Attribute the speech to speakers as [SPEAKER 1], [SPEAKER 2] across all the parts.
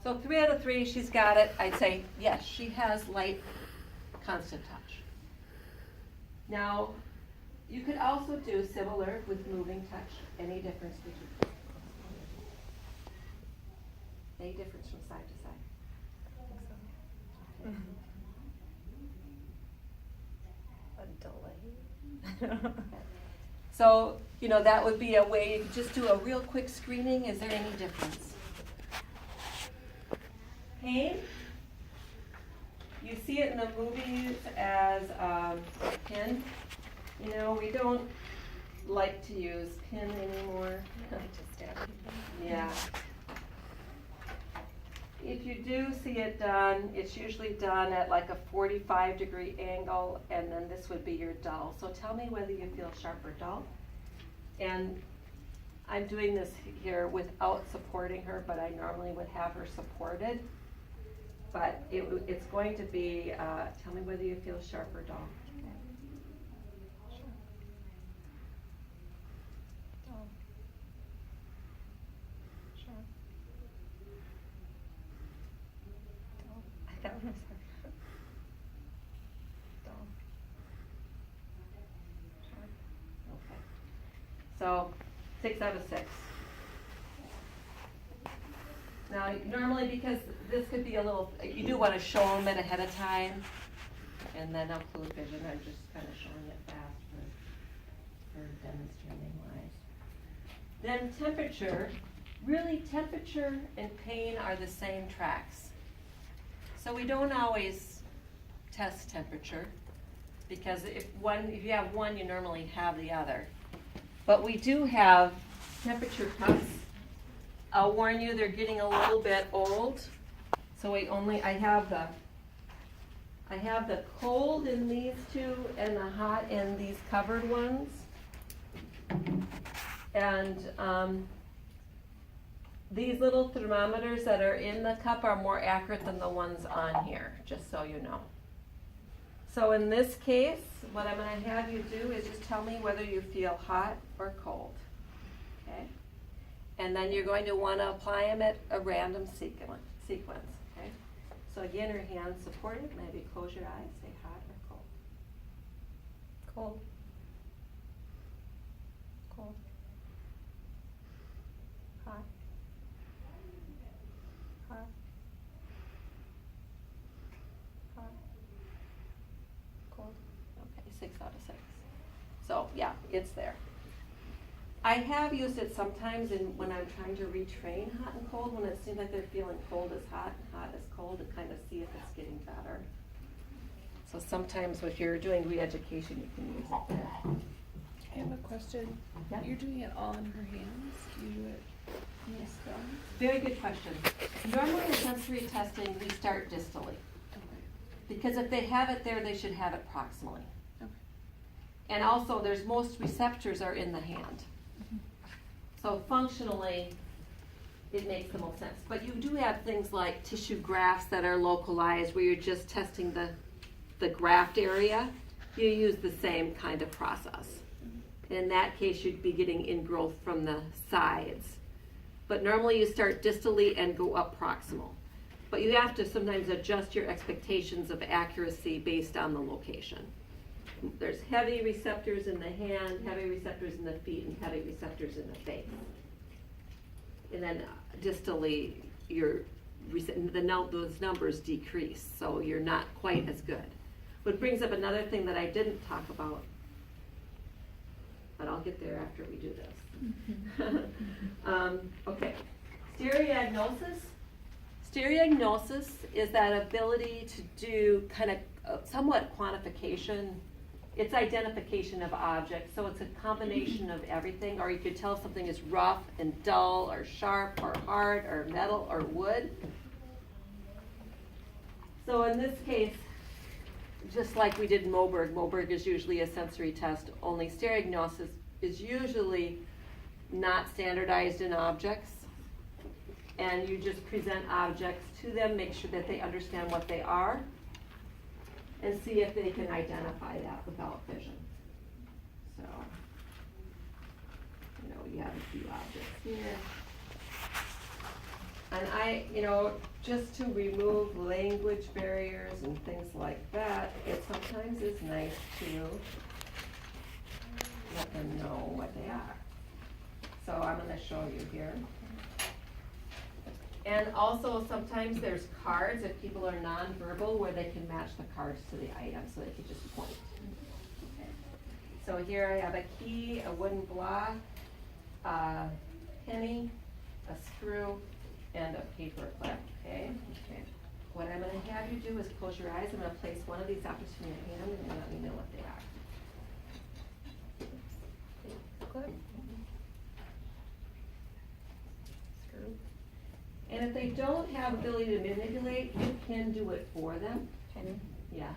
[SPEAKER 1] So 3 out of 3, she's got it. I'd say, yes, she has light, constant touch. Now, you could also do similar with moving touch. Any difference between? Any difference from side to side?
[SPEAKER 2] A delay.
[SPEAKER 1] So, you know, that would be a way, you could just do a real quick screening. Is there any difference? Pain? You see it in the movies as pin. You know, we don't like to use pin anymore. Yeah. If you do see it done, it's usually done at like a 45-degree angle, and then this would be your dull. So tell me whether you feel sharp or dull. And I'm doing this here without supporting her, but I normally would have her supported. But it's going to be, tell me whether you feel sharp or dull. Okay. So 6 out of 6. Now, normally, because this could be a little, you do want to show them it ahead of time, and then occlude vision. I'm just kind of showing it fast for demonstrating wise. Then temperature. Really, temperature and pain are the same tracks. So we don't always test temperature, because if you have one, you normally have the other. But we do have temperature cuffs. I'll warn you, they're getting a little bit old. So I have the cold in these two and the hot in these covered ones. And these little thermometers that are in the cup are more accurate than the ones on here, just so you know. So in this case, what I'm going to have you do is just tell me whether you feel hot or cold. Okay? And then you're going to want to apply them at a random sequence. Okay? So again, your hands supported. Maybe close your eyes. Say hot or cold.
[SPEAKER 2] Cold. Cold. Hot. Hot. Hot. Cold.
[SPEAKER 1] Okay, 6 out of 6. So yeah, it's there. I have used it sometimes when I'm trying to retrain hot and cold, when it seems like they're feeling cold as hot and hot as cold, to kind of see if it's getting better. So sometimes if you're doing re-education, you can use it there.
[SPEAKER 3] I have a question.
[SPEAKER 1] Yeah.
[SPEAKER 3] You're doing it all in her hands? Do you do it in the thumb?
[SPEAKER 1] Very good question. Normally in sensory testing, we start distally.
[SPEAKER 3] Okay.
[SPEAKER 1] Because if they have it there, they should have it proximally.
[SPEAKER 3] Okay.
[SPEAKER 1] And also, there's most receptors are in the hand. So functionally, it makes the most sense. But you do have things like tissue grafts that are localized, where you're just testing the graft area. You use the same kind of process. In that case, you'd be getting ingrowth from the sides. But normally you start distally and go up proximal. But you have to sometimes adjust your expectations of accuracy based on the location. There's heavy receptors in the hand, heavy receptors in the feet, and heavy receptors in the face. And then distally, those numbers decrease, so you're not quite as good. What brings up another thing that I didn't talk about, but I'll get there after we do this. Okay, stereognosis. Stereognosis is that ability to do kind of somewhat quantification. It's identification of objects, so it's a combination of everything, or you could tell if something is rough and dull, or sharp, or hard, or metal, or wood. So in this case, just like we did in Moberg is usually a sensory test, only stereognosis is usually not standardized in objects, and you just present objects to them, make sure that they understand what they are, and see if they can identify that without vision. So, you have a few objects here. And just to remove language barriers and things like that, it sometimes is nice to let them know what they are. So I'm gonna show you here. And also sometimes there's cards, if people are nonverbal, where they can match the cards to the item, so they can just point. So here I have a key, a wooden block, a penny, a screw, and a paper clip, okay? What I'm gonna have you do is close your eyes. I'm gonna place one of these objects in your hand and let me know what they are.
[SPEAKER 2] Clip. Screw.
[SPEAKER 1] And if they don't have ability to manipulate, you can do it for them.
[SPEAKER 2] Penny.
[SPEAKER 1] Yeah.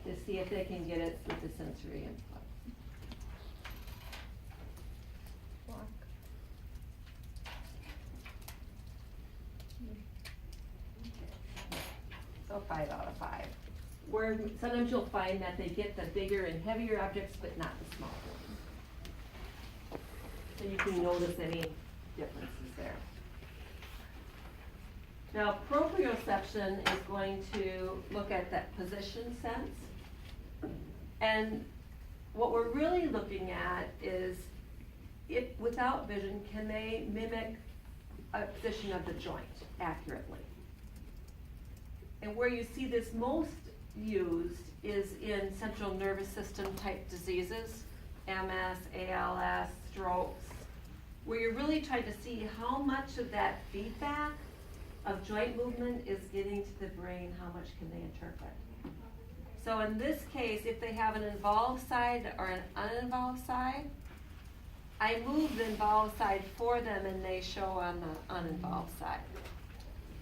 [SPEAKER 1] To see if they can get it with the sensory input.
[SPEAKER 2] Block.
[SPEAKER 1] So 5 out of 5. Where sometimes you'll find that they get the bigger and heavier objects, but not the smaller ones. So you can notice any differences there. Now, proprioception is going to look at that position sense. And what we're really looking at is, if without vision, can they mimic a position of the joint accurately? And where you see this most used is in central nervous system type diseases, MS, ALS, strokes, where you're really trying to see how much of that feedback of joint movement is getting to the brain, how much can they interpret. So in this case, if they have an involved side or an uninvolved side, I move the involved side for them and they show on the uninvolved side,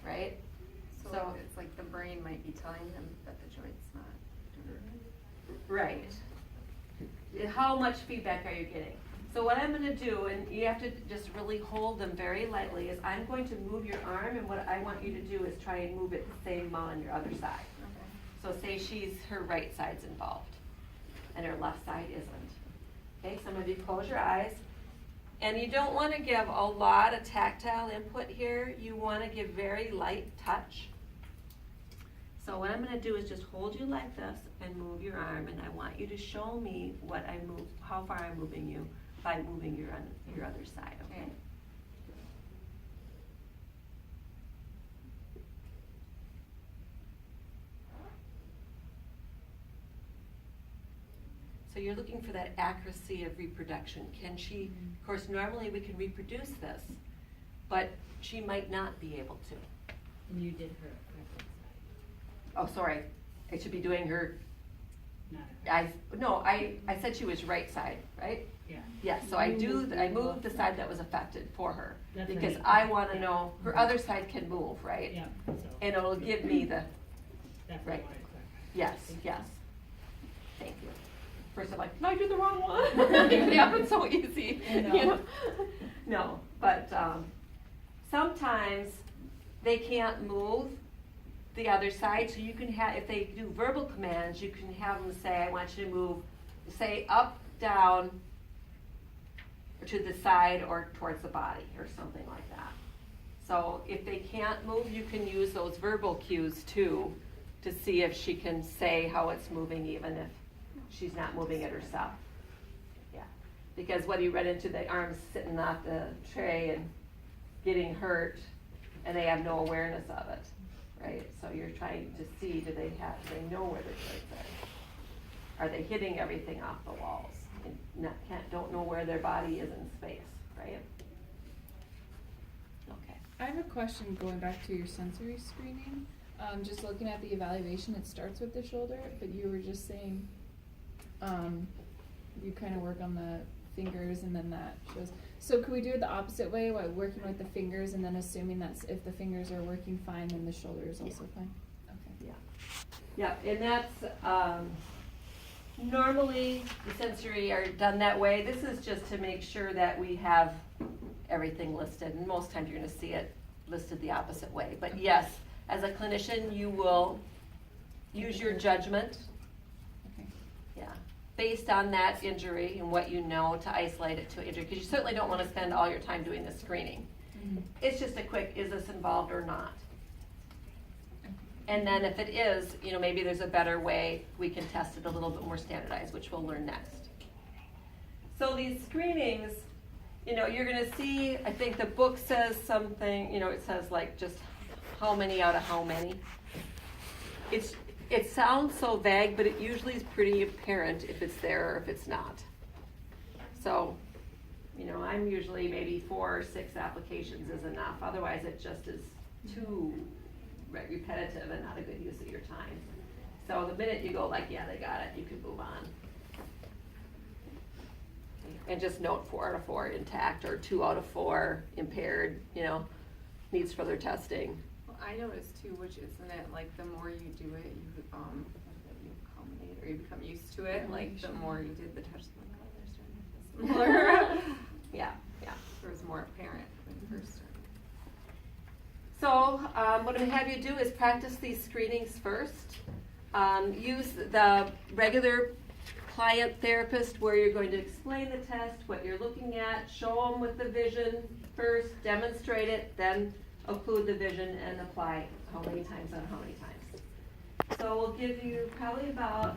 [SPEAKER 1] right?
[SPEAKER 4] So it's like the brain might be telling them that the joint's not doing it.
[SPEAKER 1] Right. How much feedback are you getting? So what I'm gonna do, and you have to just really hold them very lightly, is I'm going to move your arm, and what I want you to do is try and move it the same amount on your other side. So say her right side's involved, and her left side isn't. Okay, some of you close your eyes. And you don't wanna give a lot of tactile input here, you wanna give very light touch. So what I'm gonna do is just hold you like this and move your arm, and I want you to show me what I move, how far I'm moving you by moving your other side, okay? So you're looking for that accuracy of reproduction. Can she, of course, normally we can reproduce this, but she might not be able to.
[SPEAKER 5] And you did her right
[SPEAKER 1] Oh, sorry, I should be doing her,
[SPEAKER 5] side, not
[SPEAKER 1] I said she was right side, right?
[SPEAKER 5] yeah.
[SPEAKER 1] Yes, so I moved the side that was affected for her,
[SPEAKER 5] That's
[SPEAKER 1] because
[SPEAKER 5] right.
[SPEAKER 1] I wanna know, her other side can move, right?
[SPEAKER 5] Yeah, so
[SPEAKER 1] And it'll give me the,
[SPEAKER 5] that's
[SPEAKER 1] right.
[SPEAKER 5] what I wanted to clarify.
[SPEAKER 1] yes, yes. Thank you. First I'm like, can I do the wrong one? It happens so easy, you know? No, but, sometimes they can't move the other side, so you can have, if they do verbal commands, you can have them say, I want you to move, say up, down, or to the side, or towards the body, or something like that. So if they can't move, you can use those verbal cues too, to see if she can say how it's moving, even if she's not moving it herself. Yeah, because what do you run into, the arms sitting off the tray and getting hurt, and they have no awareness of it. Right, so you're trying to see, do they know where their joints are? Are they hitting everything off the walls? And don't know where their body is in space, right? Okay.
[SPEAKER 3] I have a question going back to your sensory screening. Just looking at the evaluation, it starts with the shoulder, but you were just saying, you kind of work on the fingers and then that shows. So could we do it the opposite way, like working with the fingers and then assuming that if the fingers are working fine, then the shoulder is also fine? Okay.
[SPEAKER 1] Yeah, and that's, normally the sensory are done that way. This is just to make sure that we have everything listed, and most times you're gonna see it listed the opposite way. But yes, as a clinician, you will use your judgment.
[SPEAKER 3] Okay.
[SPEAKER 1] Yeah, based on that injury and what you know to isolate it to injury, because you certainly don't want to spend all your time doing the screening. It's just a quick, is this involved or not? And then if it is, you know, maybe there's a better way, we can test it a little bit more standardized, which we'll learn next. So these screenings, you know, you're gonna see, I think the book says something, you know, it says like just how many out of how many. It sounds so vague, but it usually is pretty apparent if it's there or if it's not. So, you know, I'm usually maybe 4 or 6 applications is enough, otherwise it just is too repetitive and not a good use of your time. So the minute you go like, yeah, they got it, you can move on. And just note 4 out of 4 intact or 2 out of 4 impaired, you know, needs further testing.
[SPEAKER 4] Well, I noticed too, which isn't it, like the more you do it, you, you accommodate or you become used to it, like the more you did the touch, like, oh, they're starting to feel similar.
[SPEAKER 1] Yeah, yeah.
[SPEAKER 4] It was more apparent when you first started.
[SPEAKER 1] So, what I'm gonna have you do is practice these screenings first. Use the regular client therapist where you're going to explain the test, what you're looking at, show them with the vision first, demonstrate it, then occlude the vision and apply how many times on how many times. So we'll give you probably about